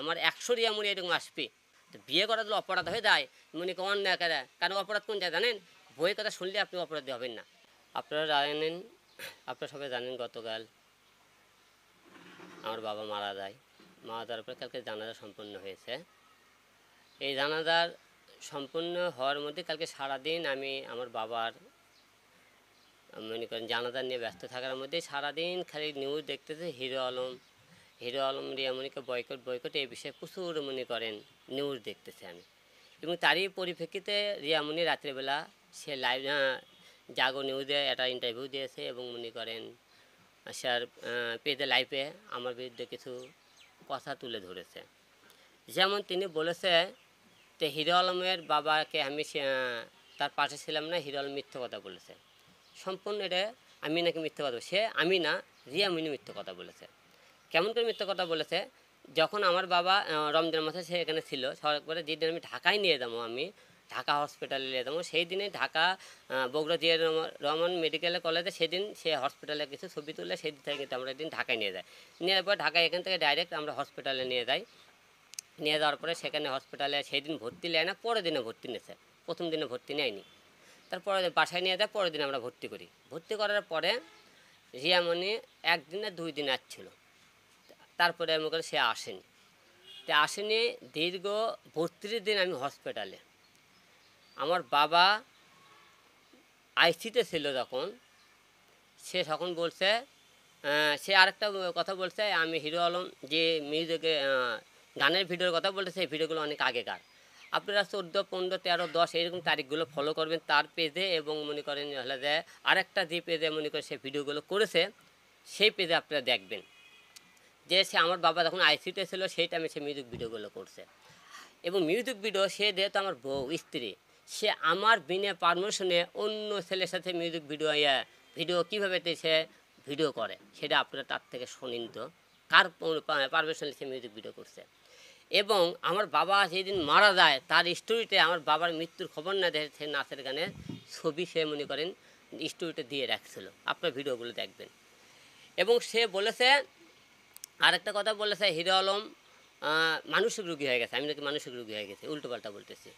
আমার 100 রিয়ামণি এরকম আসবে। তো বিয়ে করা তো অপরাধ হয়ে যায়, মনে করেন অন্যায় করে। কারণ অপরাধ কোন যায় জানেন? বইয়ের কথা শুনলে আপনি অপরাধী হবেন না। আপনারা জানেন, আপনারা সবাই জানেন গতকাল আমার বাবা মারা যায়। মারা যাওয়ার পরে কালকে জানাজা সম্পন্ন হয়েছে। এই জানাজার সম্পূর্ণ হওয়ার মধ্যে কালকে সারাদিন আমি আমার বাবার মনে করেন জানাজা নিয়ে ব্যস্ত থাকার মধ্যে সারাদিন খালি নিউজ দেখতেছে হিরো আলম রিয়ামণিকে বয়কট বয়কট এই বিষয়ে প্রচুর মনে করেন নিউজ দেখতেছে আমি। এবং তারই পরিপ্রেক্ষিতে রিয়ামণি রাত্রেবেলা সে লাইভ জাগো নিউজে একটা ইন্টারভিউ দিয়েছে এবং মনে করেন স্যার পেজে লাইভে আমার বিরুদ্ধে কিছু কথা তুলে ধরেছে। যেমন তিনি বলেছে যে হিরো আলমের বাবাকে আমি তার পাশে ছিলাম না, হিরো আলম মিথ্যে কথা বলেছে। সম্পূর্ণ এটা আমি নাকি মিথ্যে কথা, সে আমি না, রিয়ামণি মিথ্যে কথা বলেছে। কেমন করে মিথ্যে কথা বলেছে? যখন আমার বাবা রমজান মাসে সে এখানে ছিল, সরকার করে যেদিন আমি ঢাকায় নিয়ে যাবো, আমি ঢাকা হসপিটালে নিয়ে যাবো, সেই দিনে ঢাকা বগুড়া জিয়া রহমান মেডিকেল কলেজে সেদিন সে হসপিটালে কিছু ছবি তুলে সেই দিন থেকে কিন্তু আমরা একদিন ঢাকায় নিয়ে যাই। নিয়ে যাওয়ার পর ঢাকায় এখান থেকে ডাইরেক্ট আমরা হসপিটালে নিয়ে যাই। নিয়ে যাওয়ার পরে সেখানে হসপিটালে সেই দিন ভর্তি নেয় না, পরের দিনে ভর্তি নিয়েছে। প্রথম দিনে ভর্তি নেয়নি, তারপরে বাসায় নিয়ে যায়, পরের দিন আমরা ভর্তি করি। ভর্তি করার পরে রিয়ামণি একদিনে 2 দিন আসছিল, তারপরে আমি বলি সে আসেনি। তো আসেনি দীর্ঘ 32 দিন আমি হসপিটালে। আমার বাবা আইসিতে ছিল যখন, সে তখন বলছে, সে আরেকটা কথা বলছে, আমি হিরো আলম যে মিউজিকে গানের ভিডিওর কথা বলতেছে, এই ভিডিওগুলো অনেক আগেকার। আপনারা 14, 15, 13, 10 এরকম তারিখগুলো ফলো করবেন তার পেজে, এবং মনে করেন হলে যে আরেকটা যে পেজে মনে করে সে ভিডিওগুলো করেছে সেই পেজে আপনারা দেখবেন যে সে আমার বাবা যখন আইসিতে ছিল সেই টাইমে সে মিউজিক ভিডিওগুলো করছে। এবং মিউজিক ভিডিও সে যেহেতু আমার বউ স্ত্রী, সে আমার বিনা পারমিশনে অন্য ছেলের সাথে মিউজিক ভিডিও কীভাবে সে ভিডিও করে সেটা আপনারা তার থেকে শুনিন তো, কার পারমিশনে সে মিউজিক ভিডিও করছে। এবং আমার বাবা যেদিন মারা যায় তার স্টোরিতে আমার বাবার মৃত্যুর খবর না দেখে সে নাচের গানের ছবি সে মনে করেন স্টোরিতে দিয়ে রাখছিল, আপনার ভিডিওগুলো দেখবেন। এবং সে বলেছে আরেকটা কথা বলেছে, হিরো আলম মানসিক রোগী হয়ে গেছে, আমি নাকি মানসিক রোগী হয়ে গেছে, উল্টোপাল্টা বলতেছি।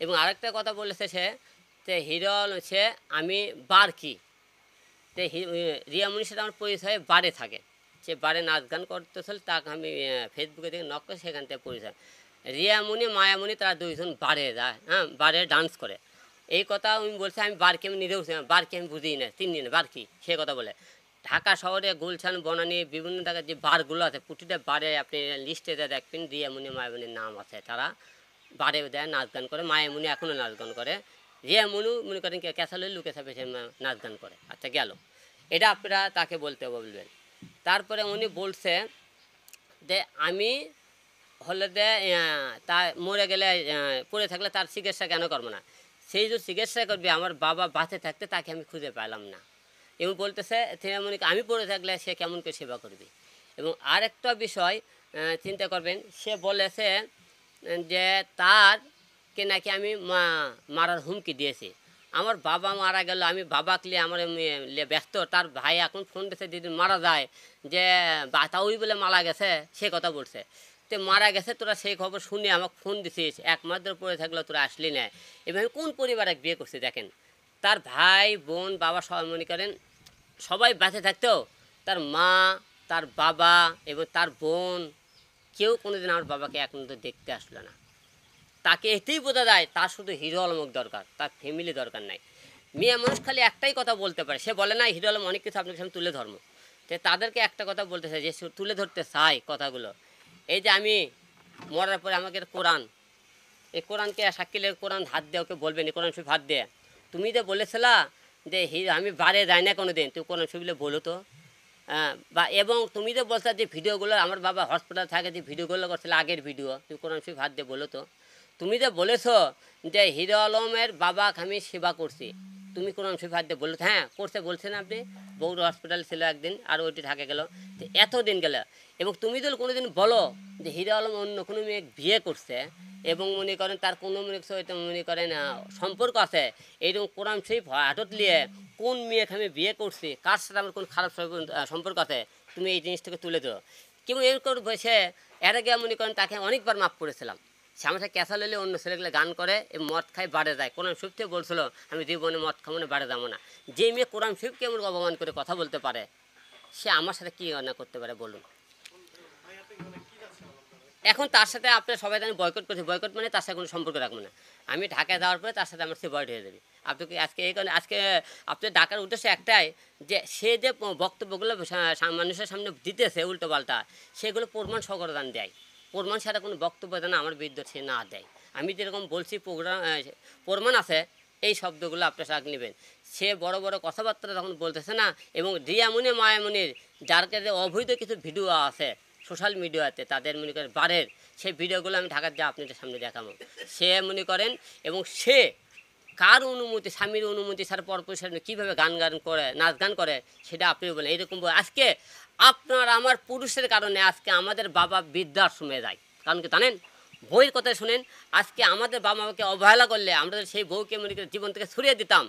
এবং আরেকটা কথা বলেছে সে যে হিরো আলম সে আমি বার কি, তো রিয়ামণির সাথে আমার পরিচয় বারে থাকে, সে বারে নাচ গান করতেছিল, তাকে আমি ফেসবুকে থেকে নক করে সেখান থেকে পরিচয়। রিয়ামণি মায়ামণি তারা 2 জন বারে যায়, বারে ডান্স করে। এই কথা আমি বলছি, আমি বারকে আমি নিজেও বারকে আমি বুঝিই না, 3 দিনে বার কি সে কথা বলে। ঢাকা শহরে গুলশান বনানী বিভিন্ন জায়গায় যে বারগুলো আছে প্রতিটা বারে আপনি লিস্টে দেখবেন রিয়ামণি মায়ামণির নাম আছে, তারা বারে দেয় নাচ গান করে। মায়ামণি এখনও নাচ গান করে, রিয়ামণি মনে করেন ক্যাসালে লুকে থাকবে সে নাচ গান করে। আচ্ছা গেল, এটা আপনারা তাকে বলবেন। তারপরে উনি বলছে যে আমি হলে যে তা মরে গেলে পড়ে থাকলে তার চিকিৎসা কেন করবো না, সেই যে চিকিৎসা করবে আমার বাবা বাঁচে থাকতে তাকে আমি খুঁজে পেলাম না। এবং বলতেছে আমি পড়ে থাকলে সে কেমন করে সেবা করবে। এবং আরেকটা বিষয় চিন্তা করবেন, সে বলেছে যে তারকে নাকি আমি মারার হুমকি দিয়েছি। আমার বাবা মারা গেল, আমি বাবাকে আমার ব্যস্ত, তার ভাই এখন ফোন দিয়েছে যেদিন মারা যায় যে তাওই বলে মারা গেছে, সে কথা বলছে। তো মারা গেছে তোরা সেই খবর শুনে আমাকে ফোন দিছিস, 1 মাস ধরে পড়ে থাকলেও তোরা আসলি না। এভাবে কোন পরিবারে বিয়ে করছে দেখেন, তার ভাই বোন বাবা সবাই মনে করেন সবাই বেঁচে থাকতেও তার মা, তার বাবা এবং তার বোন কেউ কোনোদিন আমার বাবাকে এখন তো দেখতে আসলো না। তাকে এতেই বোঝা যায় তার শুধু হিরো আলমক দরকার, তার ফ্যামিলি দরকার নাই। মেয়ে মানুষ খালি একটাই কথা বলতে পারে, সে বলে না হিরো আলম অনেক কিছু আপনার সামনে তুলে ধর্ম, তো তাদেরকে একটা কথা বলতে চাই যে তুলে ধরতে চাই কথাগুলো। এই যে আমি মরার পরে আমাকে কোরআন, এই কোরআনকে সাক্ষীলে কোরআন হাত দিয়ে ওকে বলবেন এই কোরআন শরীফ হাত দিয়ে, তুমি যে বলেছিলা যে আমি বারে যাই না কোনো দিন, তুই কোরআন শরীফে বলো তো। বা এবং তুমি যে বলছো যে ভিডিওগুলো আমার বাবা হসপিটাল থাকে যে ভিডিওগুলো করছিল আগের ভিডিও, তুই কোরআন শরীফ হাত দিয়ে বলো তো। তুমি যে বলেছো যে হিরো আলমের বাবাকে আমি সেবা করছি, তুমি কোরআন শরীফ হাত দিয়ে বললো, হ্যাঁ করছে বলছেন আপনি, বগুড়া হসপিটাল ছিল একদিন আর ওইটি ঢাকা গেল, তো এতদিন গেল। এবং তুমি যদি কোনো দিন বলো যে হিরো আলম অন্য কোনো মেয়ে বিয়ে করছে এবং মনে করেন তার কোনো মনে করেন সম্পর্ক আছে, এইরকম কোরআন শরীফ হাটত নিয়ে কোন মেয়েকে আমি বিয়ে করছি, কার সাথে আমার কোন খারাপ সম্পর্ক আছে, তুমি এই জিনিসটাকে তুলে দাও। কেমন এর করবো সে এর আগে মনে করেন তাকে অনেকবার মাফ করেছিলাম। সে আমার সাথে ক্যাসাল হলে অন্য ছেলেগুলো গান করে মদ খায় বাড়ে যায়। কোরআন শরীফ থেকে বলছিল আমি জীবনে মদ খাবো না, বাড়ে যাবো না। যে মেয়ে কোরআন শরীফকে এমন অপমান করে কথা বলতে পারে সে আমার সাথে কী না করতে পারে বলুন। এখন তার সাথে আপনার সবাই আমি বয়কট করছি, বয়কট মানে তার সাথে কোনো সম্পর্ক রাখবো না। আমি ঢাকায় যাওয়ার পরে তার সাথে আমার সেপারেট হয়ে যাবে। আপনাকে আজকে এই কারণে আজকে আপনার ডাকার উদ্দেশ্য একটাই যে সে যে বক্তব্যগুলো মানুষের সামনে দিতেছে উল্টো পাল্টা, সেগুলো প্রমাণ সহকারে দেয়। প্রমাণ ছাড়া কোনো বক্তব্য যেন আমার বিরুদ্ধে সে না দেয়। আমি যেরকম বলছি প্রমাণ আছে, এই শব্দগুলো আপনার সাথে নেবেন। সে বড় বড় কথাবার্তা যখন বলতেছে না, এবং রিয়ামুনি মায়ামুনির যার কাছে অবৈধ কিছু ভিডিও আছে সোশ্যাল মিডিয়াতে তাদের মনে করেন বারের, সেই ভিডিওগুলো আমি ঢাকার যা আপনাদের সামনে দেখাবো। সে মনে করেন এবং সে কার অনুমতি, স্বামীর অনুমতি ছাড়া পরপুরুষের কীভাবে গান করে নাচ গান করে সেটা আপনি বলেন। এইরকম আজকে আপনার আমার পুরুষের কারণে আজকে আমাদের বাবা বৃদ্ধাশ্রমে যায়। কারণ কি জানেন, বইয়ের কথা শুনেন, আজকে আমাদের বাবা মাকে অবহেলা করলে আমরা সেই বউকে মনে করে জীবন থেকে সরিয়ে দিতাম,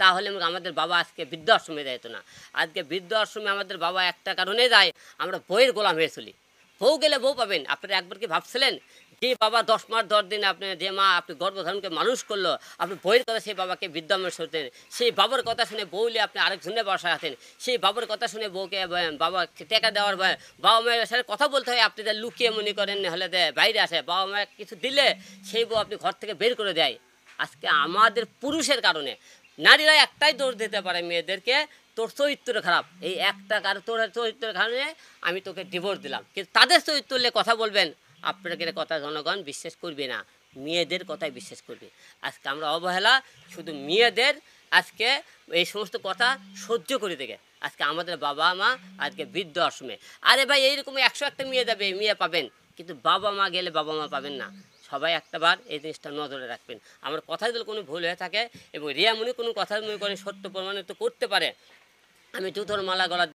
তাহলে আমাদের বাবা আজকে বৃদ্ধাশ্রমে যেত না। আজকে বৃদ্ধাশ্রমে আমাদের বাবা একটা কারণে যায়, আমরা বইয়ের গোলাম হয়ে চলি। বউ গেলে বউ পাবেন। আপনারা একবার কি ভাবছিলেন যে বাবা 10 মাস 10 দিন আপনি যে মা আপনি গর্ভধারণকে মানুষ করলো, আপনি বইয়ের কথা সেই বাবাকে বৃদ্ধাশ্রমে সরতেন, সেই বাবার কথা শুনে বউলে আপনি আরেকজনের বাসায় আছেন, সেই বাবার কথা শুনে বউকে বাবা টেকা দেওয়ার বাবা মায়ের সাথে কথা বলতে হয়, আপনি যা লুকিয়ে মনে করেন হলে বাইরে আসে, বাবা মায়ের কিছু দিলে সেই বউ আপনি ঘর থেকে বের করে দেয়। আজকে আমাদের পুরুষের কারণে নারীরা একটাই দোষ দিতে পারে মেয়েদেরকে, তোর চরিত্র খারাপ, এই একটা কারণ তোর চরিত্রের কারণে আমি তোকে ডিভোর্স দিলাম। কিন্তু তাদের চরিত্র নিয়ে কথা বলবেন, আপনাদের কথা জনগণ বিশ্বাস করবে না, মেয়েদের কথাই বিশ্বাস করবে। আজকে আমরা অবহেলা শুধু মেয়েদের আজকে এই সমস্ত কথা সহ্য করে থেকে আজকে আমাদের বাবা মা আজকে বৃদ্ধাশ্রমে। আরে ভাই এইরকম 101টা মেয়ে যাবে, মেয়ে পাবেন, কিন্তু বাবা মা গেলে বাবা মা পাবেন না। সবাই একটাবার এই জিনিসটা নজরে রাখবেন। আমার কথা যদি কোনো ভুল হয়ে থাকে এবং রিয়ামণি কোনো কথা মনে করে সত্য প্রমাণিত করতে পারে, আমি জুতোর মালা গলা